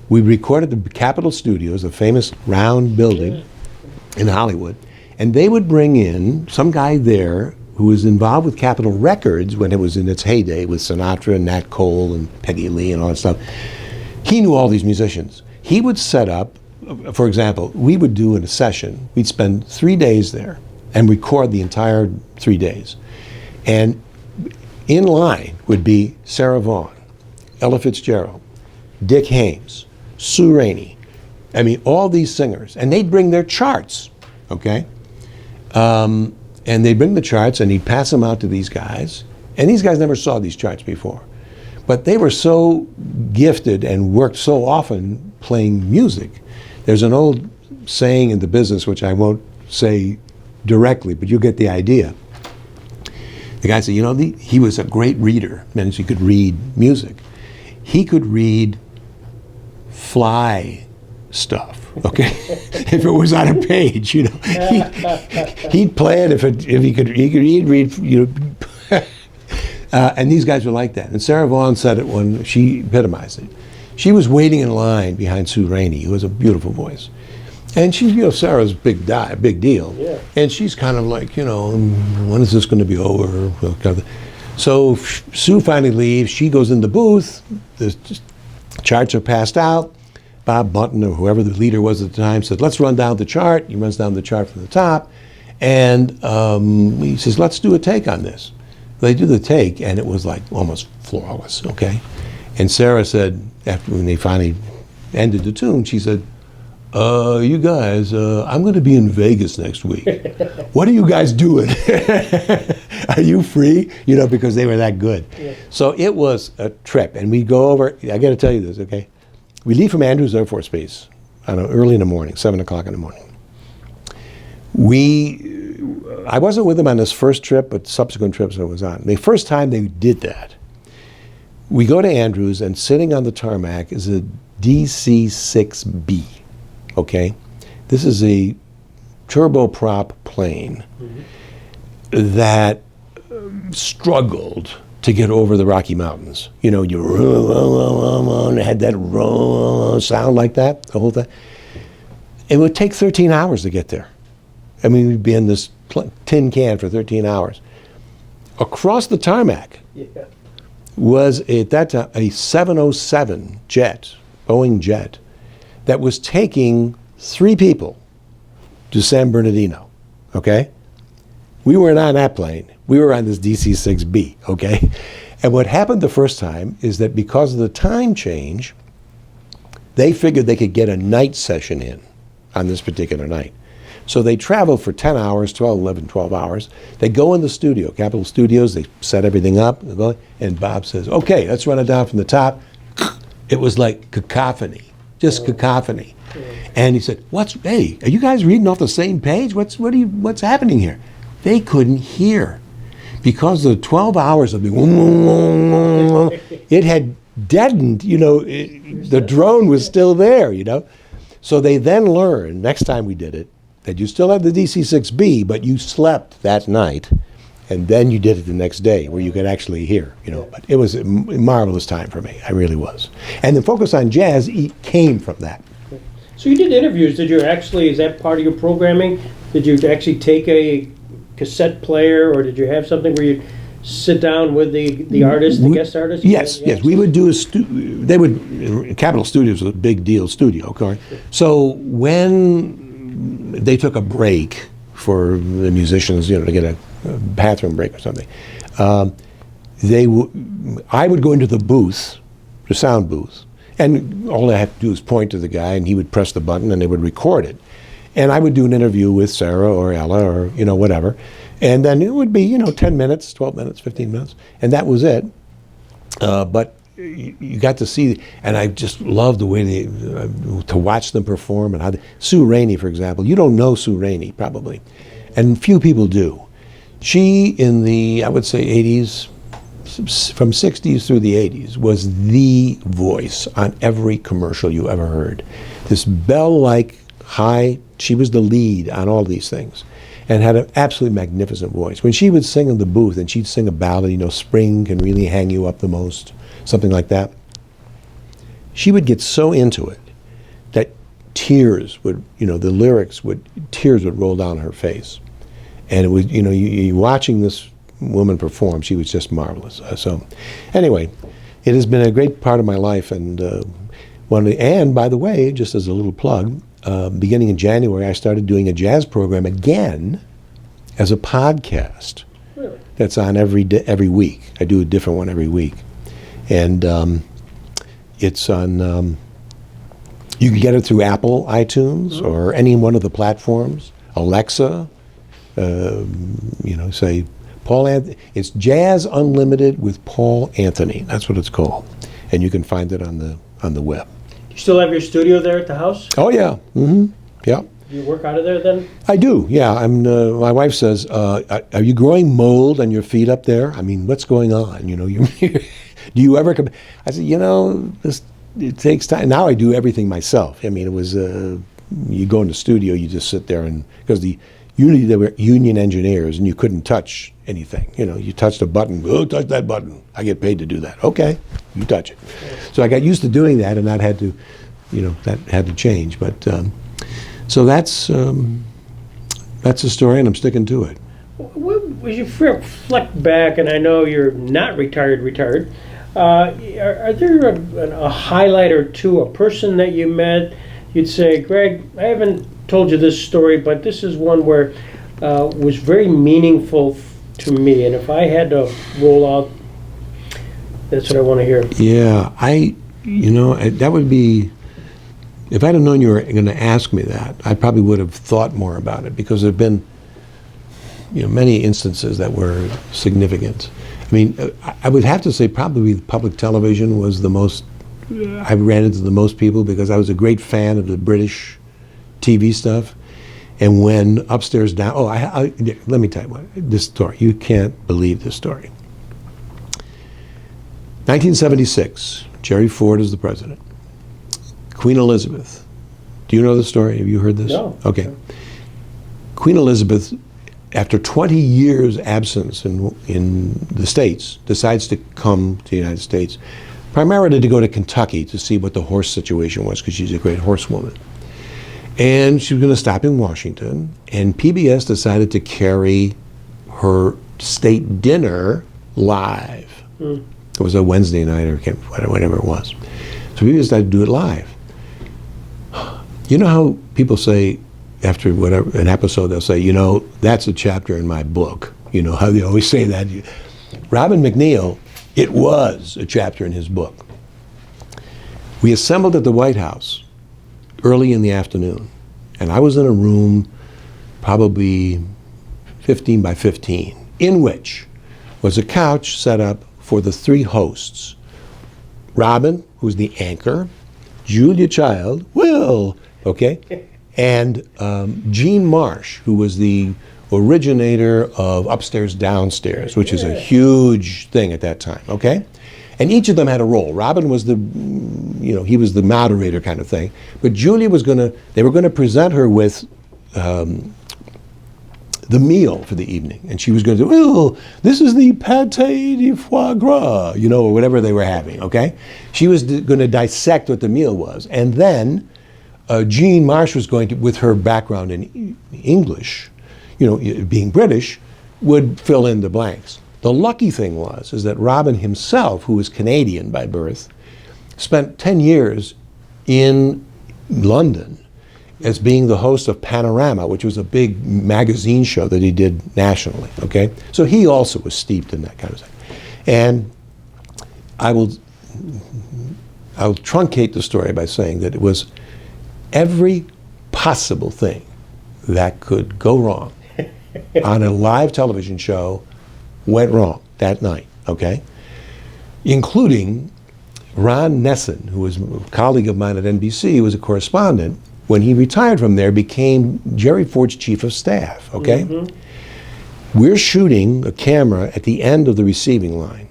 We recorded the Capitol Studios, a famous round building in Hollywood. And they would bring in some guy there who was involved with Capitol Records when it was in its heyday with Sinatra and Nat Cole and Peggy Lee and all that stuff. He knew all these musicians. He would set up, for example, we would do in a session, we'd spend 3 days there and record the entire 3 days. And in line would be Sarah Vaughan, Ella Fitzgerald, Dick Haymes, Sue Rainey. I mean, all these singers. And they'd bring their charts, okay? And they'd bring the charts and he'd pass them out to these guys. And these guys never saw these charts before. But they were so gifted and worked so often playing music. There's an old saying in the business, which I won't say directly, but you get the idea. The guy said, he was a great reader, means he could read music. He could read fly stuff. Okay, if it was on a page, he'd play it if he could read. And these guys were like that. And Sarah Vaughan said it when she epitomized it. She was waiting in line behind Sue Rainey, who has a beautiful voice, and she's Sarah's big deal. Yeah. And she's kind of like when is this going to be over? So Sue finally leaves. She goes in the booth. The charts are passed out. Bob Bunton, or whoever the leader was at the time, said, let's run down the chart. He runs down the chart from the top. And he says, let's do a take on this. They do the take, and it was like almost flawless, okay? And Sarah said, when they finally ended the tune, she said, you guys, I'm going to be in Vegas next week. What are you guys doing? Are you free? Because they were that good. Yeah. So it was a trip. And we go over, I got to tell you this, okay? We leave from Andrews Air Force Base early in the morning, 7 o'clock in the morning. I wasn't with them on this first trip, but subsequent trips I was on. The first time they did that, we go to Andrews, and sitting on the tarmac is a DC-6B, okay? This is a turboprop plane that struggled to get over the Rocky Mountains. You had that sound like that the whole time. It would take 13 hours to get there. I mean, we'd be in this tin can for 13 hours. Across the tarmac was, at that time, a 707 jet, Boeing jet, that was taking 3 people to San Bernardino, okay? We weren't on that plane. We were on this DC-6B, okay? And what happened the first time is that because of the time change, they figured they could get a night session in on this particular night. So they traveled for 10 hours, 12 hours. They go in the studio, Capitol Studios, they set everything up, and Bob says, okay, let's run it down from the top. It was like cacophony, just cacophony. And he said, hey, are you guys reading off the same page? What's happening here? They couldn't hear. Because of the 12 hours of the it had deadened, the drone was still there, So they then learned, next time we did it, that you still had the DC-6B, but you slept that night, and then you did it the next day where you could actually hear, But it was a marvelous time for me. I really was. And the focus on jazz came from that. So you did interviews. Is that part of your programming? Did you actually take a cassette player, or did you have something where you sit down with the artist, the guest artist? Yes. We would do Capitol Studios was a big deal studio, okay? So when they took a break, for the musicians, to get a bathroom break or something. I would go into the booth, the sound booth, and all I had to do was point to the guy, and he would press the button, and they would record it. And I would do an interview with Sarah or Ella or, whatever. And then it would be, 10 minutes, 12 minutes, 15 minutes. And that was it. But you got to see, and I just loved the way to watch them perform. And how Sue Rainey, for example. You don't know Sue Rainey, probably. And few people do. She, in the, I would say, 80s, from 60s through the 80s, was the voice on every commercial you ever heard. This bell-like high, she was the lead on all these things, and had an absolutely magnificent voice. When she would sing in the booth, and she'd sing a ballad, spring can really hang you up the most, something like that, she would get so into it that tears would, tears would roll down her face. And it was, you watching this woman perform, she was just marvelous. So anyway, it has been a great part of my life. And and by the way, just as a little plug, beginning in January, I started doing a jazz program again as a podcast. Really? That's on every week. I do a different one every week. And it's on, you can get it through Apple iTunes or any one of the platforms, Alexa, say Paul Anthony. It's Jazz Unlimited with Paul Anthony. That's what it's called. And you can find it on the web. You still have your studio there at the house? Oh, yeah. Mm-hmm. Yeah. Do you work out of there then? I do, yeah. My wife says, are you growing mold on your feet up there? I mean, what's going on? Do you ever come? I said, it takes time. Now I do everything myself. I mean, it was, you go in the studio, you just sit there, and because usually they were union engineers, and you couldn't touch anything. You touched a button, touch that button. I get paid to do that. Okay, you touch it. So I got used to doing that, and that had to, that had to change. But so that's the story, and I'm sticking to it. As you reflect back, and I know you're not retired, are there a highlight or two, a person that you met, you'd say, Greg, I haven't told you this story, but this is one where was very meaningful to me, and if I had to roll out, that's what I want to hear. Yeah, that would be, if I'd have known you were going to ask me that, I probably would have thought more about it, because there have been, many instances that were significant. I mean, I would have to say probably public television was the most, I ran into the most people, because I was a great fan of the British TV stuff. And when Upstairs Down, let me tell you this story. You can't believe this story. 1976, Jerry Ford is the president. Queen Elizabeth. Do you know the story? Have you heard this? No. Okay. Queen Elizabeth, after 20 years absence in the States, decides to come to the United States, primarily to go to Kentucky to see what the horse situation was, because she's a great horsewoman. And she was going to stop in Washington, and PBS decided to carry her state dinner live. It was a Wednesday night or whatever it was. So PBS decided to do it live. You know how people say, after an episode, they'll say, that's a chapter in my book. How they always say that. Robin McNeil, it was a chapter in his book. We assembled at the White House early in the afternoon, and I was in a room probably 15 by 15, in which was a couch set up for the three hosts. Robin, who's the anchor, Julia Child, and Gene Marsh, who was the originator of Upstairs Downstairs, which is a huge thing at that time, okay? And each of them had a role. Robin was he was the moderator kind of thing. But Julia they were going to present her with the meal for the evening. And she was going to do, this is the pâté de foie gras, or whatever they were having, okay? She was going to dissect what the meal was. And then Jean Marsh was going to, with her background in English, being British, would fill in the blanks. The lucky thing is that Robin himself, who was Canadian by birth, spent 10 years in London as being the host of Panorama, which was a big magazine show that he did nationally, okay? So he also was steeped in that kind of thing. And I'll truncate the story by saying that it was every possible thing that could go wrong on a live television show went wrong that night, okay? Including Ron Nesson, who was a colleague of mine at NBC, who was a correspondent, when he retired from there, became Jerry Ford's chief of staff, okay? Mm-hmm. We're shooting a camera at the end of the receiving line.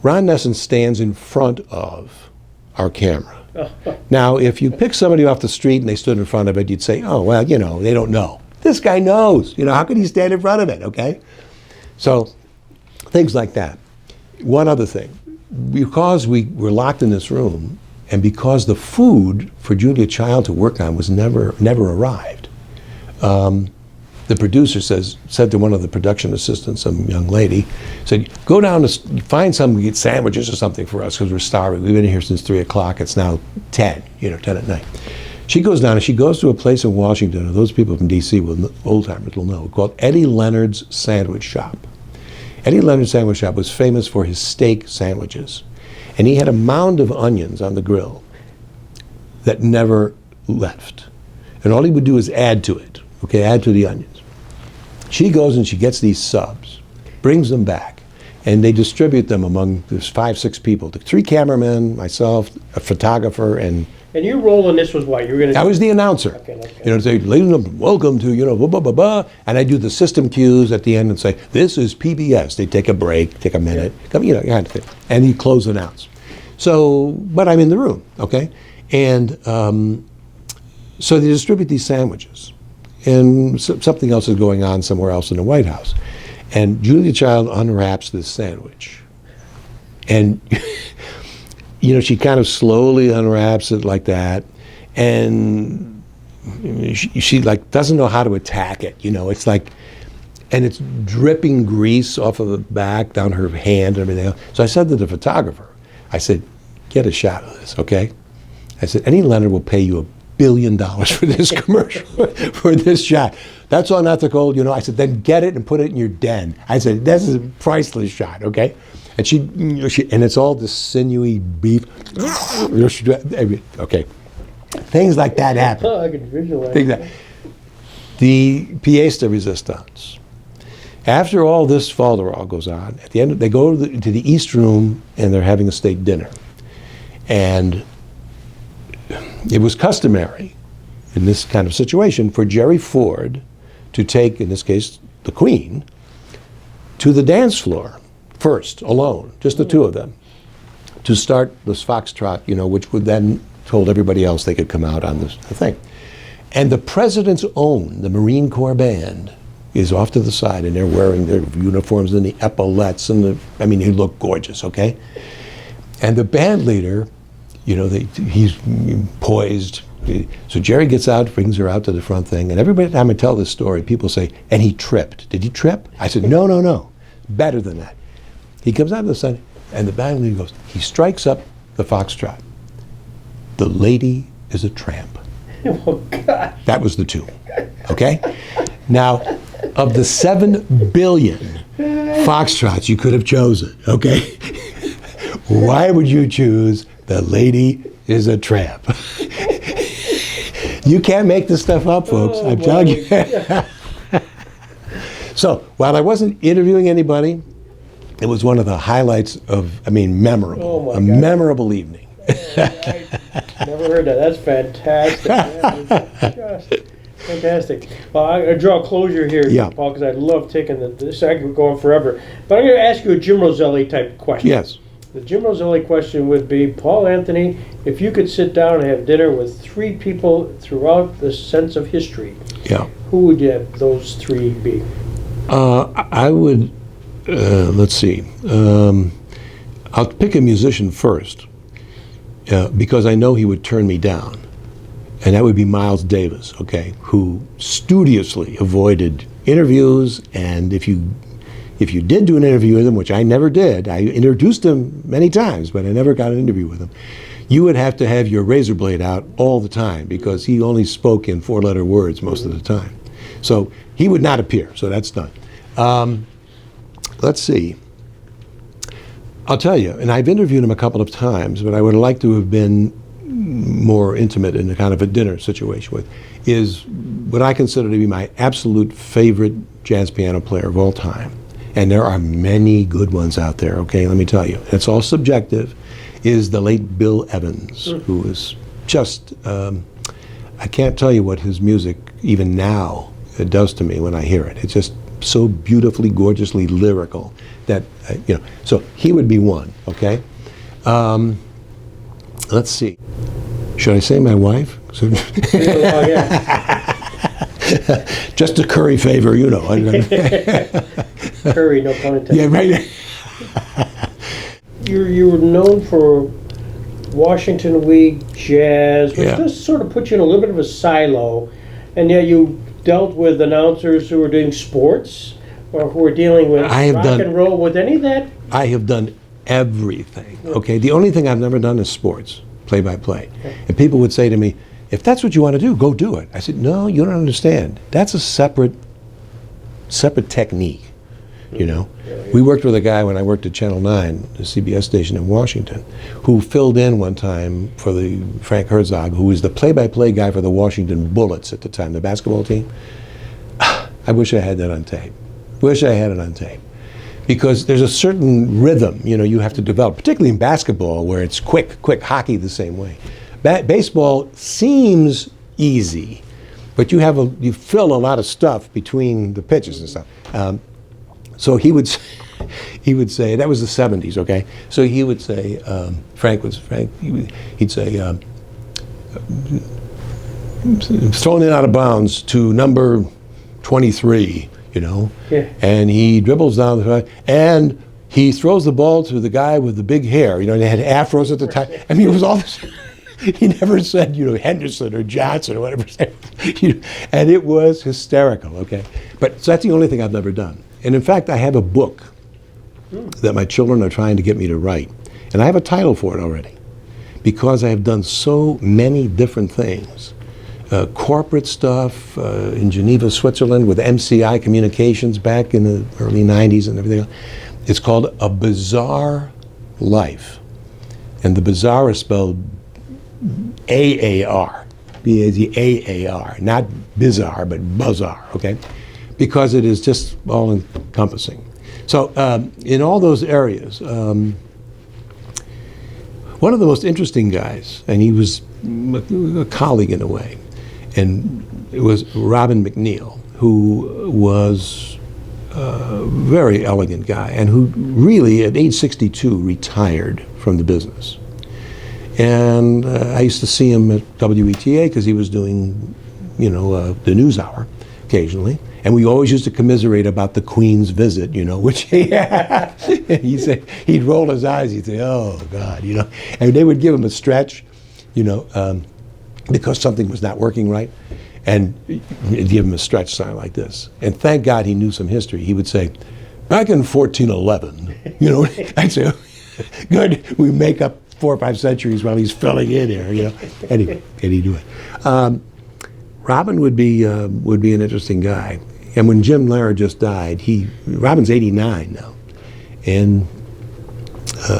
Ron Nesson stands in front of our camera. Now, if you pick somebody off the street and they stood in front of it, you'd say, oh, well, you know, they don't know. This guy knows. You know, how could he stand in front of it, okay? So, things like that. One other thing. Because we were locked in this room, and because the food for Julia Child to work on was never arrived, the producer said to one of the production assistants, some young lady, said, go down to find some, get sandwiches or something for us because we're starving. We've been here since 3 o'clock. It's now 10, 10 at night. She goes down and she goes to a place in Washington, and those people from D.C., old timers will know, called Eddie Leonard's Sandwich Shop. Eddie Leonard's Sandwich Shop was famous for his steak sandwiches. And he had a mound of onions on the grill that never left. And all he would do is add to it, okay, add to the onions. She goes and she gets these subs, brings them back, and they distribute them among there's 5, 6 people. The 3 cameramen, myself, a photographer, and your role in this was what? You were going to... I was the announcer. Okay. Say, ladies and gentlemen, welcome to, blah, blah, blah, blah. And I do the system cues at the end and say, this is PBS. They take a break, take a minute, kind of thing. And you close and announce. So, but I'm in the room, okay? And so they distribute these sandwiches. And something else is going on somewhere else in the White House. And Julia Child unwraps this sandwich. And, she kind of slowly unwraps it like that. And she like doesn't know how to attack it. It's like, and it's dripping grease off of the back, down her hand and everything else. So I said to the photographer, I said, get a shot of this, okay? I said, Eddie Leonard will pay you $1 billion for this commercial, for this shot. That's unethical, I said, then get it and put it in your den. I said, this is a priceless shot, okay? And she and it's all this sinewy beef. Okay. Things like that happen. Oh, I can visualize. The pièce de résistance. After all this falderall goes on, at the end, they go to the East Room and they're having a state dinner. And it was customary in this kind of situation for Jerry Ford to take, in this case, the Queen, to the dance floor first, alone, just the two of them, to start this foxtrot, which would then told everybody else they could come out on this thing. And the president's own, the Marine Corps band, is off to the side, and they're wearing their uniforms and the epaulettes, and he looked gorgeous, okay? And the band leader, he's poised. So Jerry gets out, brings her out to the front thing, and every time I tell this story, people say, and he tripped. Did he trip? I said, no. Better than that. He comes out of the sun, and the band leader goes, he strikes up the foxtrot. The lady is a tramp. Oh, God. That was the tune, okay? Now, of the 7 billion foxtrots you could have chosen, okay? Why would you choose the lady is a tramp? You can't make this stuff up, folks. I'm telling you. So, while I wasn't interviewing anybody, it was one of the highlights of, memorable, memorable evening. Never heard that. That's fantastic. Just fantastic. Well, I draw closure here, Paul, because I love taking this. I could go on forever. But I'm going to ask you a Jim Roselli type question. Yes. The Jim Roselli question would be, Paul Anthony, if you could sit down and have dinner with 3 people throughout the sense of history, who would you have those 3 be? I would, let's see. I'll pick a musician first. Because I know he would turn me down, and that would be Miles Davis, okay, who studiously avoided interviews, and if you did do an interview with him, which I never did, I introduced him many times, but I never got an interview with him, you would have to have your razor blade out all the time because he only spoke in 4-letter words most of the time. So he would not appear, so that's done. Let's see. I'll tell you, and I've interviewed him a couple of times, but I would like to have been more intimate in a kind of a dinner situation with, is what I consider to be my absolute favorite jazz piano player of all time. And there are many good ones out there, okay, let me tell you. It's all subjective, is the late Bill Evans, who is just, I can't tell you what his music, even now, it does to me when I hear it. It's just so beautifully, gorgeously lyrical that, you know, so he would be one, okay? Let's see. Should I say my wife? Oh, yeah. Just a curry favor, you know. Curry, no pun intended. Yeah, right. You were known for Washington Week, jazz, which Yeah. does sort of put you in a little bit of a silo, and yet you dealt with announcers who were doing sports or who were dealing with rock and roll. With any of that? I have done everything, okay? The only thing I've never done is sports, play-by-play. Okay. And people would say to me, if that's what you want to do, go do it. I said, no, you don't understand. That's a separate technique, you know? We worked with a guy when I worked at Channel 9, the CBS station in Washington, who filled in one time for the Frank Herzog, who was the play-by-play guy for the Washington Bullets at the time, the basketball team. I wish I had that on tape. Wish I had it on tape. Because there's a certain rhythm, you know, you have to develop, particularly in basketball where it's quick, hockey the same way. Baseball seems easy, but you fill a lot of stuff between the pitches and stuff. So he would say, that was the 70s, okay? So he would say, he'd say, thrown it out of bounds to number 23, you know? Yeah. And he dribbles down the front, and he throws the ball to the guy with the big hair. You know, they had afros at the time. I mean, it was all this. He never said, you know, Henderson or Johnson or whatever. You know, and it was hysterical, okay? But so that's the only thing I've never done. And in fact, I have a book that my children are trying to get me to write. And I have a title for it already because I have done so many different things. Corporate stuff in Geneva, Switzerland with MCI Communications back in the early 90s and everything else. It's called A Bizarre Life. And the bizarre is spelled A-A-R, B-A-Z-A-A-R, not bizarre, but bizarre, okay? Because it is just all encompassing. So in all those areas, one of the most interesting guys, and he was a colleague in a way, and it was Robin McNeil, who was a very elegant guy, and who really, at age 62, retired from the business. And I used to see him at WETA because he was doing, you know, the news hour occasionally. And we always used to commiserate about the Queen's visit, you know, which he'd say, he'd roll his eyes, he'd say, oh, God, you know. And they would give him a stretch, you know, because something was not working right. And he'd give him a stretch sign like this. And thank God he knew some history. He would say, back in 1411, you know, I'd say, good, we make up 4 or 5 centuries while he's filling in here, you know. And he'd do it. Robin would be an interesting guy. And when Jim Lehrer just died, Robin's 89 now. And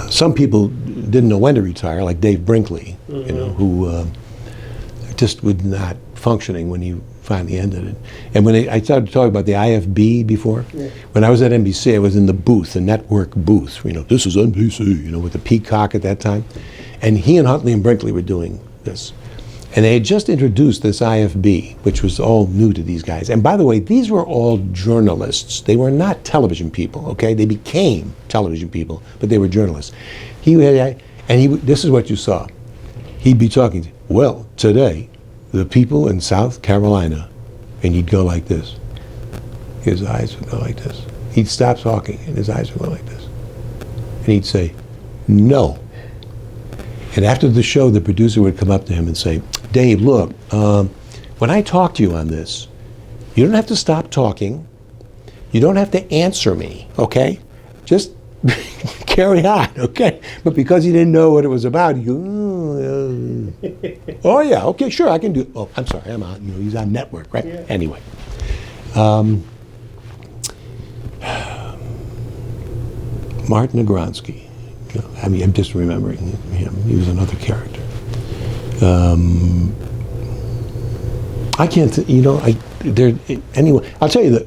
some people didn't know when to retire, like Dave Brinkley, you know, who just was not functioning when he finally ended it. And when I started talking about the IFB before, when I was at NBC, I was in the booth, the network booth. You know, this is NBC, you know, with the Peacock at that time. And he and Huntley and Brinkley were doing this. And they had just introduced this IFB, which was all new to these guys. And by the way, these were all journalists. They were not television people, okay? They became television people, but they were journalists. This is what you saw. He'd be talking, well, today, the people in South Carolina, and he'd go like this. His eyes would go like this. He'd stop talking, and his eyes would go like this. And he'd say, no. And after the show, the producer would come up to him and say, Dave, look, when I talk to you on this, you don't have to stop talking. You don't have to answer me, okay? Just carry on, okay? But because he didn't know what it was about, he go, Oh yeah, okay, sure, I can do. Oh, I'm sorry, I'm on. He's on network, right? Yeah. Anyway, Martin Agronsky. I mean, I'm just remembering him. He was another character. I can't. Anyway, I'll tell you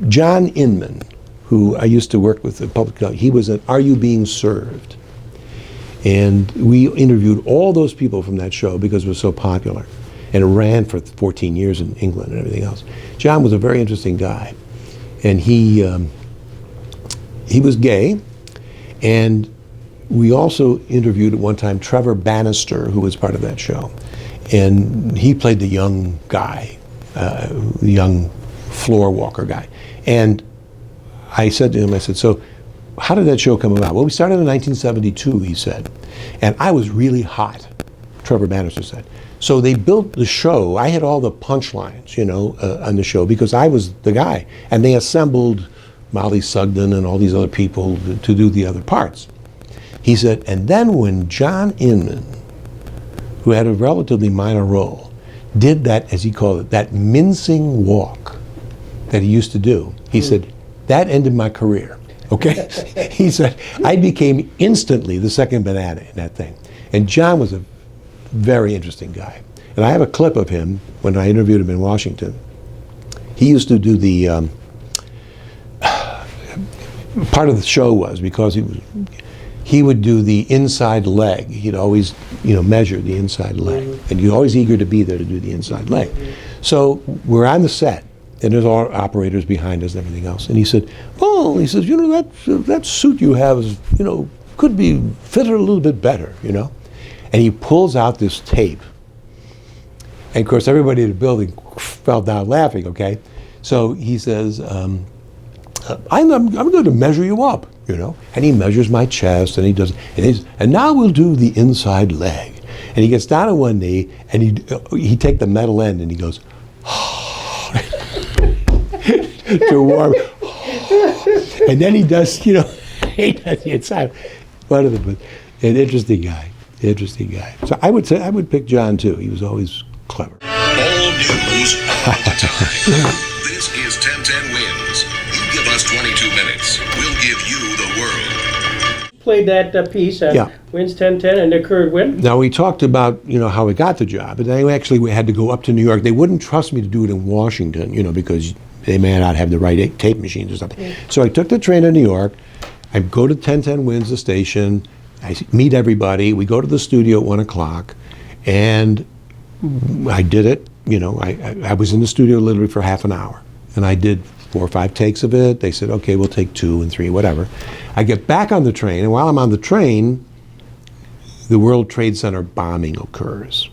John Inman, who I used to work with at Public. He was at Are You Being Served? And we interviewed all those people from that show because it was so popular. And it ran for 14 years in England and everything else. John was a very interesting guy. And he was gay. And we also interviewed at one time Trevor Bannister, who was part of that show. And he played the young guy, the young floor walker guy. And I said to him, I said, so how did that show come about? Well, we started in 1972, he said. And I was really hot, Trevor Bannister said. So they built the show. I had all the punchlines, on the show because I was the guy. And they assembled Molly Sugden and all these other people to do the other parts. He said, and then when John Inman, who had a relatively minor role, did that, as he called it, that mincing walk that he used to do, he said, that ended my career. Okay? He said, I became instantly the second banana in that thing. And John was a very interesting guy. And I have a clip of him when I interviewed him in Washington. He used to do the, part of the show was, because he would do the inside leg. He'd always, measure the inside leg. And you're always eager to be there to do the inside leg. So we're on the set. And there's all operators behind us and everything else. And he said, oh, he says, that suit you have is, could be fitted a little bit better, And he pulls out this tape. And of course, everybody in the building fell down laughing, okay? So he says, I'm going to measure you up, And he measures my chest, and he does, and now we'll do the inside leg. And he gets down on one knee, and he take the metal end, and he goes, to warm. And then he does, he does the inside. One of them, an interesting guy. So I would say I would pick John too. He was always clever. All news, all the time. This is 1010 Wins. You give us 22 minutes, we'll give you the world. Played that piece on Yeah. Wins 1010 and occurred when? Now we talked about how we got the job, and then we had to go up to New York. They wouldn't trust me to do it in Washington, because they may not have the right tape machines or something. Yeah. So I took the train to New York. I go to 1010 Wins, the station. I meet everybody. We go to the studio at 1 o'clock, and I did it. I was in the studio literally for half an hour, and I did 4 or 5 takes of it. They said, okay, we'll take 2 and 3, whatever. I get back on the train, and while I'm on the train, the World Trade Center bombing occurs.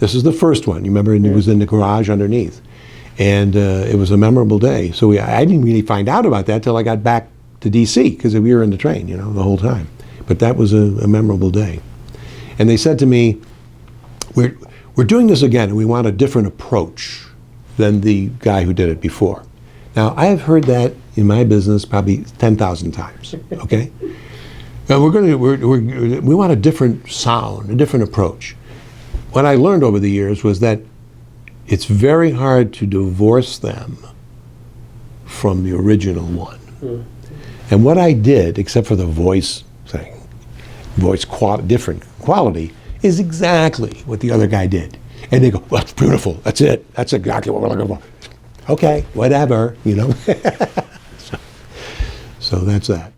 This is the first one. You remember, it was in the garage underneath. And it was a memorable day. So I didn't really find out about that till I got back to D.C. because we were in the train, the whole time. But that was a memorable day. And they said to me, we're doing this again, and we want a different approach than the guy who did it before. Now, I have heard that in my business probably 10,000 times, okay? We want a different sound, a different approach. What I learned over the years was that it's very hard to divorce them from the original one. And what I did, except for the voice thing, different quality, is exactly what the other guy did. And they go, well, that's beautiful, that's it, that's exactly what we're looking for. Okay, whatever, so that's that.